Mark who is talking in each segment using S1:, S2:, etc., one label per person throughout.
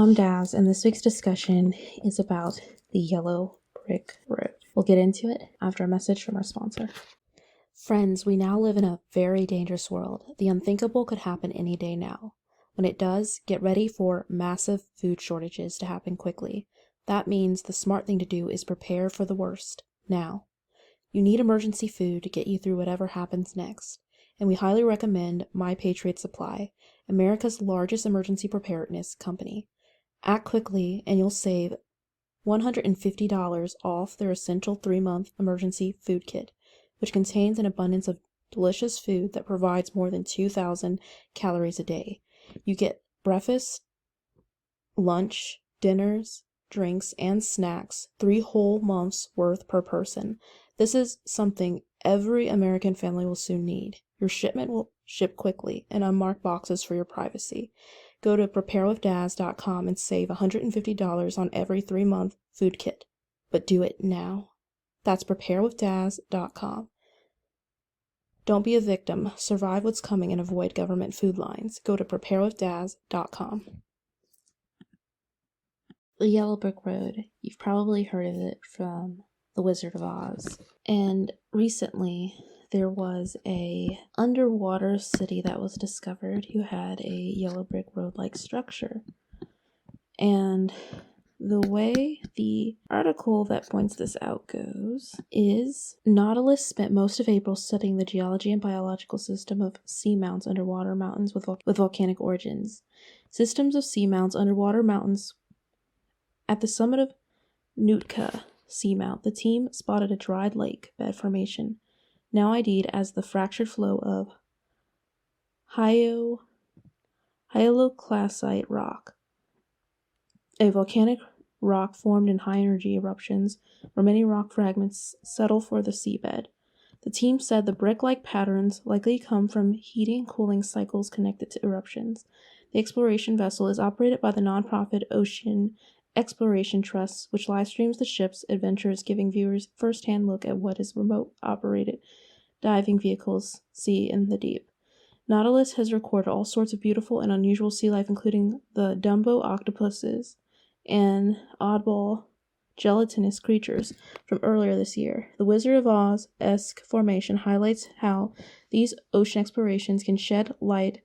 S1: I'm Daz, and this week's discussion is about the yellow brick road. We'll get into it after a message from our sponsor. Friends, we now live in a very dangerous world. The unthinkable could happen any day now. When it does, get ready for massive food shortages to happen quickly. That means the smart thing to do is prepare for the worst, now. You need emergency food to get you through whatever happens next, and we highly recommend My Patriot Supply, America's largest emergency preparedness company. Act quickly and you'll save $150 off their essential 3-month emergency food kit, which contains an abundance of delicious food that provides more than 2,000 calories a day. You get breakfast, lunch, dinners, drinks, and snacks 3 whole months worth per person. This is something every American family will soon need. Your shipment will ship quickly in unmarked boxes for your privacy. Go to preparewithdaz.com and save $150 on every 3-month food kit. But do it now. That's preparewithdaz.com. Don't be a victim. Survive what's coming and avoid government food lines. Go to preparewithdaz.com. The Yellow Brick Road. You've probably heard of it from The Wizard of Oz. And recently, there was a underwater city that was discovered who had a yellow brick road-like structure. And the way the article that points this out goes is, Nautilus spent most of April studying the geology and biological system of seamounts underwater mountains with volcanic origins. Systems of seamounts underwater mountains. At the summit of Nootka Seamount, the team spotted a dried lake bed formation, now ID'd as the fractured flow of hyaloclastite rock, a volcanic rock formed in high-energy eruptions where many rock fragments settle for the seabed. The team said the brick-like patterns likely come from heating and cooling cycles connected to eruptions. The exploration vessel is operated by the nonprofit Ocean Exploration Trust, which live streams the ship's adventures, giving viewers first-hand look at what is remote-operated diving vehicles see in the deep. Nautilus has recorded all sorts of beautiful and unusual sea life, including the Dumbo octopuses and oddball gelatinous creatures from earlier this year. The Wizard of Oz-esque formation highlights how these ocean explorations can shed light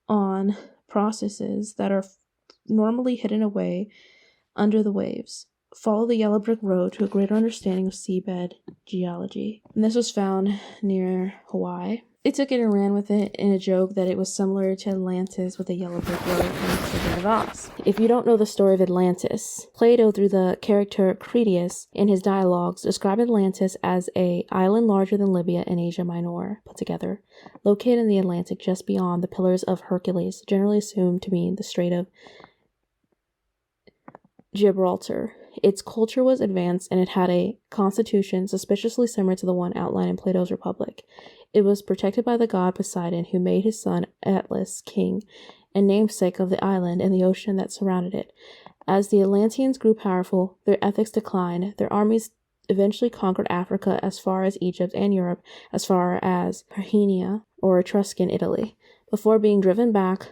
S1: on processes that are normally hidden away under the waves. Follow the Yellow Brick Road to a greater understanding of seabed geology. And this was found near Hawaii. They took it and ran with it in a joke that it was similar to Atlantis with the Yellow Brick Road from the Wizard of Oz. If you don't know the story of Atlantis, Plato, through the character Critias in his dialogues, described Atlantis as an island larger than Libya and Asia Minor put together, located in the Atlantic just beyond the Pillars of Hercules, generally assumed to mean the Strait of Gibraltar. Its culture was advanced, and it had a constitution suspiciously similar to the one outlined in Plato's Republic. It was protected by the god Poseidon, who made his son Atlas king and namesake of the island and the ocean that surrounded it. As the Atlanteans grew powerful, their ethics declined. Their armies eventually conquered Africa as far as Egypt and Europe as far as Parthenia or Etruscan Italy, before being driven back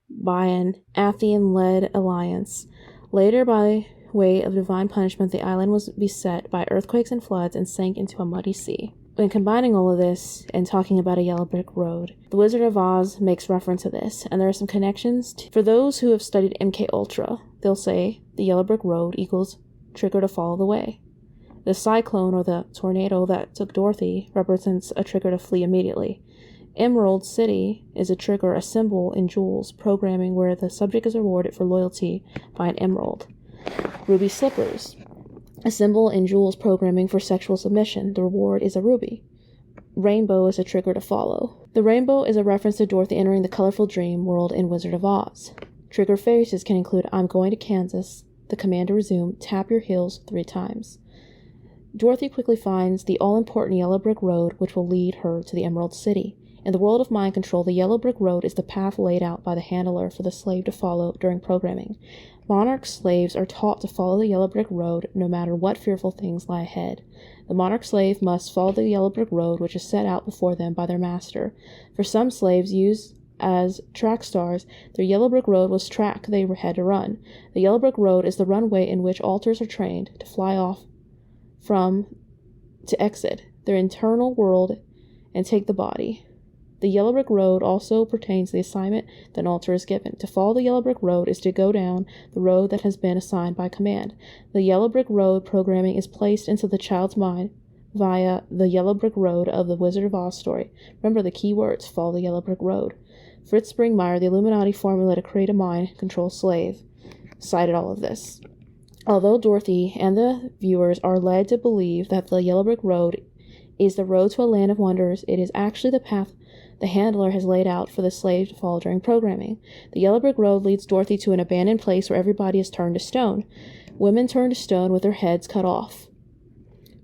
S1: by an Athenian-led alliance. Later, by way of divine punishment, the island was beset by earthquakes and floods and sank into a muddy sea. When combining all of this and talking about a yellow brick road, The Wizard of Oz makes reference to this, and there are some connections. For those who have studied MK Ultra, they'll say the yellow brick road equals trigger to follow the way. The cyclone or the tornado that took Dorothy represents a trigger to flee immediately. Emerald City is a trigger, a symbol in Jules programming where the subject is rewarded for loyalty by an emerald. Ruby Slippers, a symbol in Jules programming for sexual submission. The reward is a ruby. Rainbow is a trigger to follow. The rainbow is a reference to Dorothy entering the colorful dream world in Wizard of Oz. Trigger phrases can include I'm going to Kansas, the command to resume, tap your heels 3 times. Dorothy quickly finds the all-important yellow brick road, which will lead her to the Emerald City. In the world of mind control, the yellow brick road is the path laid out by the handler for the slave to follow during programming. Monarch slaves are taught to follow the yellow brick road no matter what fearful things lie ahead. The monarch slave must follow the yellow brick road which is set out before them by their master. For some slaves use as track stars, their yellow brick road was track they had to run. The yellow brick road is the runway in which alters are trained to fly off from to exit their internal world and take the body. The yellow brick road also pertains to the assignment that an altar is given. To follow the yellow brick road is to go down the road that has been assigned by command. The yellow brick road programming is placed into the child's mind via the yellow brick road of the Wizard of Oz story. Remember the key words: follow the yellow brick road. Fritz Springmeier, the Illuminati formula to create a mind control slave, cited all of this. Although Dorothy and the viewers are led to believe that the yellow brick road is the road to a land of wonders, it is actually the path the handler has laid out for the slave to follow during programming. The yellow brick road leads Dorothy to an abandoned place where everybody is turned to stone. Women turn to stone with their heads cut off.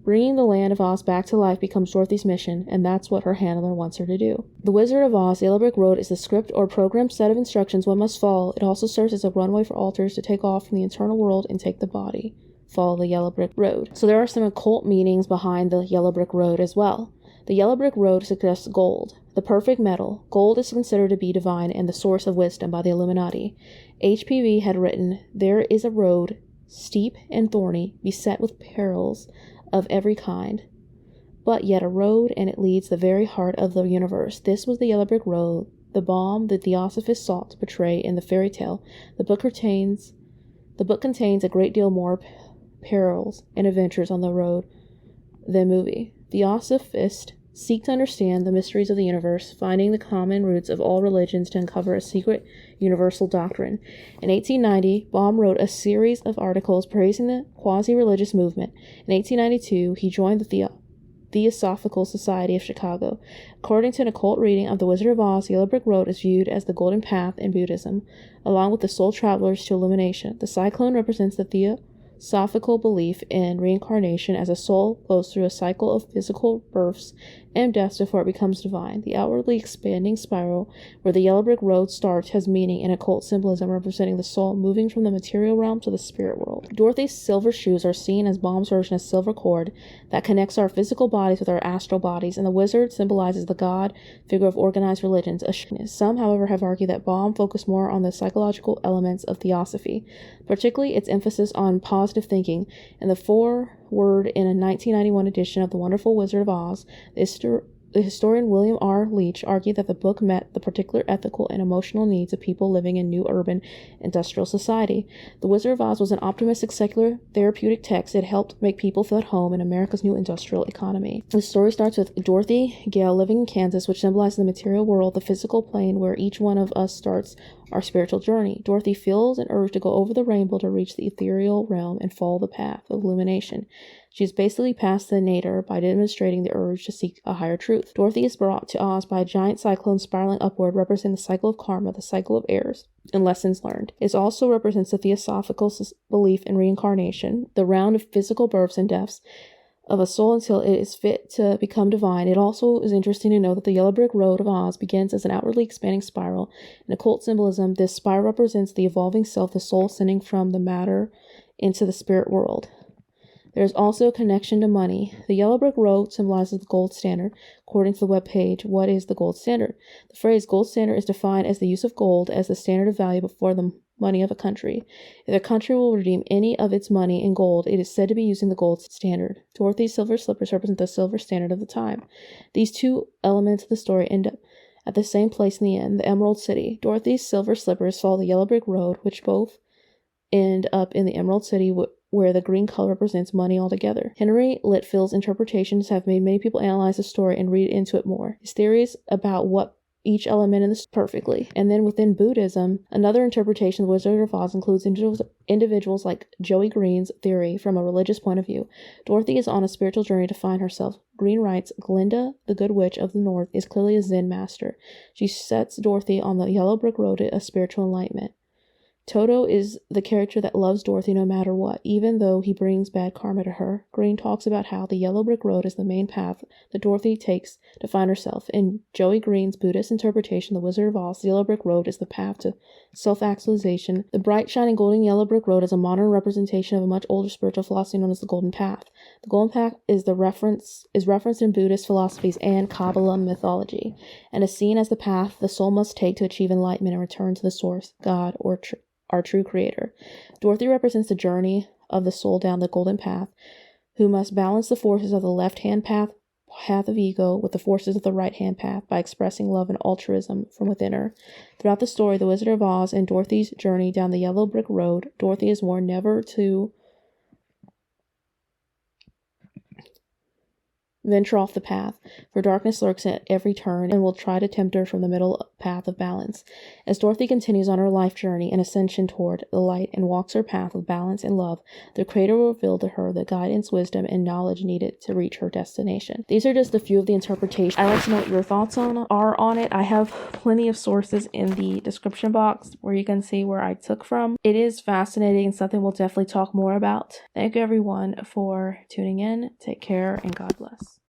S1: Bringing the land of Oz back to life becomes Dorothy's mission, and that's what her handler wants her to do. The Wizard of Oz, the Yellow Brick Road, is the script or programmed set of instructions one must follow. It also serves as a runway for altars to take off from the internal world and take the body. Follow the Yellow Brick Road. So there are some occult meanings behind the Yellow Brick Road as well. The Yellow Brick Road suggests gold, the perfect metal. Gold is considered to be divine and the source of wisdom by the Illuminati. HPV had written, "There is a road, steep and thorny, beset with perils of every kind, but yet a road, and it leads the very heart of the universe." This was the Yellow Brick Road, the balm that Theosophists sought to portray in the fairy tale. The book contains a great deal more perils and adventures on the road than movie. Theosophists seek to understand the mysteries of the universe, finding the common roots of all religions to uncover a secret universal doctrine. In 1890, Baum wrote a series of articles praising the quasi-religious movement. In 1892, he joined the Theosophical Society of Chicago. According to an occult reading of The Wizard of Oz, the Yellow Brick Road is viewed as the golden path in Buddhism, along with the soul travelers to illumination. The cyclone represents the Theosophical belief in reincarnation, as a soul goes through a cycle of physical births and deaths before it becomes divine. The outwardly expanding spiral where the Yellow Brick Road starts has meaning in occult symbolism, representing the soul moving from the material realm to the spirit world. Dorothy's silver shoes are seen as Baum's version of silver cord that connects our physical bodies with our astral bodies, and the wizard symbolizes the god figure of organized religions. Some, however, have argued that Baum focused more on the psychological elements of theosophy, particularly its emphasis on positive thinking. In the foreword in a 1991 edition of The Wonderful Wizard of Oz, the historian William R. Leach argued that the book met the particular ethical and emotional needs of people living in new urban industrial society. The Wizard of Oz was an optimistic, secular, therapeutic text. It helped make people feel at home in America's new industrial economy. The story starts with Dorothy Gale living in Kansas, which symbolizes the material world, the physical plane where each one of us starts our spiritual journey. Dorothy feels an urge to go over the rainbow to reach the ethereal realm and follow the path of illumination. She is basically past the nadir by demonstrating the urge to seek a higher truth. Dorothy is brought to Oz by a giant cyclone spiraling upward, representing the cycle of karma, the cycle of errors, and lessons learned. It also represents the theosophical belief in reincarnation, the round of physical births and deaths of a soul until it is fit to become divine. It also is interesting to know that the Yellow Brick Road of Oz begins as an outwardly expanding spiral. In occult symbolism, this spiral represents the evolving self, the soul ascending from the matter into the spirit world. There is also a connection to money. The Yellow Brick Road symbolizes the gold standard. According to the webpage, what is the gold standard? The phrase gold standard is defined as the use of gold as the standard of value before the money of a country. If a country will redeem any of its money in gold, it is said to be using the gold standard. Dorothy's silver slippers represent the silver standard of the time. These two elements of the story end up at the same place in the end, the Emerald City. Dorothy's silver slippers follow the Yellow Brick Road, which both end up in the Emerald City, where the green color represents money altogether. Henry Litfield's interpretations have made many people analyze the story and read into it more. His theories about what each element in this perfectly. And then within Buddhism, another interpretation of the Wizard of Oz includes individuals like Joey Green's theory from a religious point of view. Dorothy is on a spiritual journey to find herself. Green writes, Glinda, the Good Witch of the North, is clearly a Zen master. She sets Dorothy on the Yellow Brick Road to a spiritual enlightenment. Toto is the character that loves Dorothy no matter what, even though he brings bad karma to her. Green talks about how the yellow brick road is the main path that Dorothy takes to find herself. In Joey Green's Buddhist interpretation, The Wizard of Oz, the yellow brick road is the path to self-actualization. The bright, shining golden yellow brick road is a modern representation of a much older spiritual philosophy known as the Golden Path. The Golden Path is referenced in Buddhist philosophies and Kabbalah mythology, and is seen as the path the soul must take to achieve enlightenment and return to the source, God, or our true creator. Dorothy represents the journey of the soul down the golden path, who must balance the forces of the left-hand path of ego with the forces of the right-hand path by expressing love and altruism from within her. Throughout the story, The Wizard of Oz and Dorothy's journey down the yellow brick road, Dorothy is warned never to venture off the path, for darkness lurks at every turn and will try to tempt her from the middle path of balance. As Dorothy continues on her life journey and ascension toward the light and walks her path with balance and love, the Creator will reveal to her the guidance, wisdom, and knowledge needed to reach her destination. These are just a few of the interpretations. I'd like to know what your thoughts are on it. I have plenty of sources in the description box where you can see where I took from. It is fascinating and something we'll definitely talk more about. Thank you everyone for tuning in. Take care and God bless.